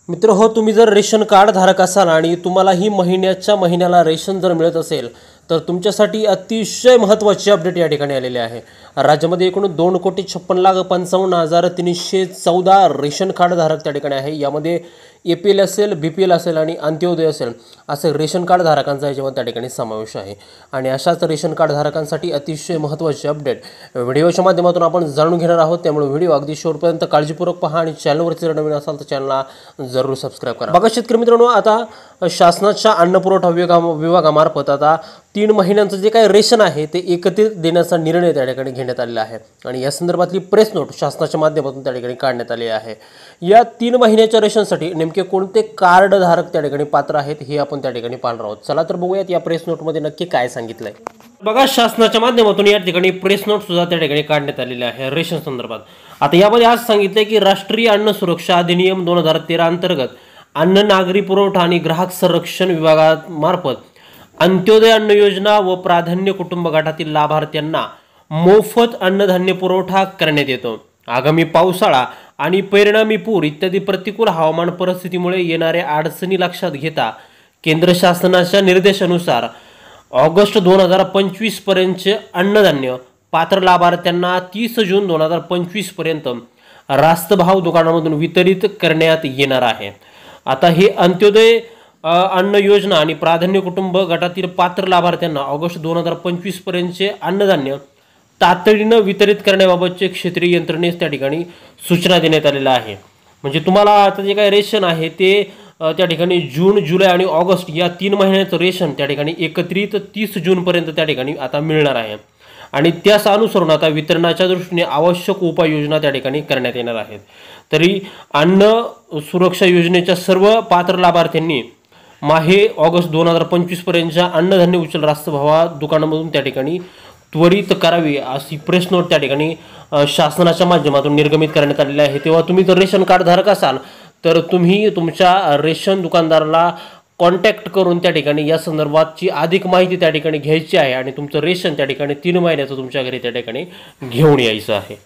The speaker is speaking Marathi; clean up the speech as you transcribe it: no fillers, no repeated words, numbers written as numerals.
मित्र हो, तुम्ही जर रेशन कार्ड धारक असाल आणि तुम्हाला ही महिन्याला रेशन जर मिळत असेल तर तुमच्यासाठी अतिशय महत्त्वाची अपडेट या ठिकाणी आलेली आहे। राज्यामध्ये एकूण 2,56,55,314 रेशन कार्ड धारक त्या ठिकाणी आहे। यामध्ये APL असेल, BPL असेल आणि अंत्योदय असेल असे रेशन कार्ड धारकांचा याच्यामध्ये त्या ठिकाणी समावेश आहे। आणि अशाच रेशन कार्ड धारकांसाठी अतिशय महत्त्वाची अपडेट व्हिडिओच्या माध्यमातून आपण जाणून घेणार आहोत। त्यामुळे व्हिडिओ अगदी शेवटपर्यंत काळजीपूर्वक पहा आणि चॅनलवरती जर नवीन असाल तर चॅनलला जरूर सबस्क्राइब करा। बघा शेतकरी मित्रांनो, आता शासनाच्या अन्न पुरवठा विभागामार्फत आता 3 महिन्यांचं जे काही रेशन आहे ते एकत्रित देण्याचा निर्णय त्या ठिकाणी घेण्यात आलेला आहे आणि या संदर्भातली प्रेस नोट शासनाच्या माध्यमातून त्या ठिकाणी काढण्यात आली आहे। या 3 महिन्याच्या रेशनसाठी नेमके कोणते कार्ड धारक त्या ठिकाणी पात्र आहेत हे आपण त्या ठिकाणी पाहणार आहोत। चला तर बघूयात या प्रेस नोटमध्ये नक्की काय सांगितलंय। बघा, शासनाच्या माध्यमातून या ठिकाणी प्रेस नोट सुद्धा त्या ठिकाणी काढण्यात आलेले आहे रेशन संदर्भात। आता यामध्ये आज सांगितलंय की राष्ट्रीय अन्न सुरक्षा अधिनियम 2013 अंतर्गत अन्न, नागरी पुरवठा आणि ग्राहक संरक्षण विभागामार्फत अंत्योदय अन्न योजना व प्राधान्य कुटुंब गटातील लाभार्थ्यांना मोफत अन्नधान्य पुरवठा करण्यात येतो। आगामी पावसाळा आणि परिणामी पूर इत्यादी प्रतिकूल हवामान परिस्थितीमुळे येणाऱ्या अडचणी लक्षात घेता केंद्र शासनाच्या निर्देशानुसार ऑगस्ट 2025 पर्यंतचे अन्नधान्य पात्र लाभार्थ्यांना 30 जून 2025 पर्यंत रास्त भाव दुकानामधून वितरित करण्यात येणार आहे। आता हे अंत्योदय अन्न योजना आणि प्राधान्य कुटुंब गटातील पात्र लाभार्थ्यांना ऑगस्ट 2025 पर्यंतचे अन्नधान्य तातडीनं वितरित करण्याबाबतचे क्षेत्रीय यंत्रणेस त्या ठिकाणी सूचना देण्यात आलेल्या आहे। म्हणजे तुम्हाला आता जे काही रेशन आहे ते त्या ठिकाणी जून, जुलै आणि ऑगस्ट या 3 महिन्याचं रेशन त्या ठिकाणी एकत्रित 30 जूनपर्यंत त्या ठिकाणी आता मिळणार आहे आणि त्यास अनुसरून आता वितरणाच्या दृष्टीने आवश्यक उपाययोजना त्या ठिकाणी करण्यात येणार आहेत। तरी अन्न सुरक्षा योजनेच्या सर्व पात्र लाभार्थ्यांनी माहे ऑगस्ट 2025 पर्यंतच्या अन्नधान्य उचल रास्त भावा दुकानामधून त्या ठिकाणी त्वरित करावी अशी प्रेस नोट त्या ठिकाणी शासनाच्या माध्यमातून निर्गमित करण्यात आलेली आहे। तेव्हा तुम्ही जर रेशन कार्ड धारक असाल तर तुम्ही तुमच्या रेशन दुकानदाराला कॉन्टॅक्ट करून त्या ठिकाणी या संदर्भातची अधिक माहिती त्या ठिकाणी घ्यायची आहे आणि तुमचं रेशन त्या ठिकाणी 3 महिन्याचं तुमच्या घरी त्या ठिकाणी घेऊन यायचं आहे।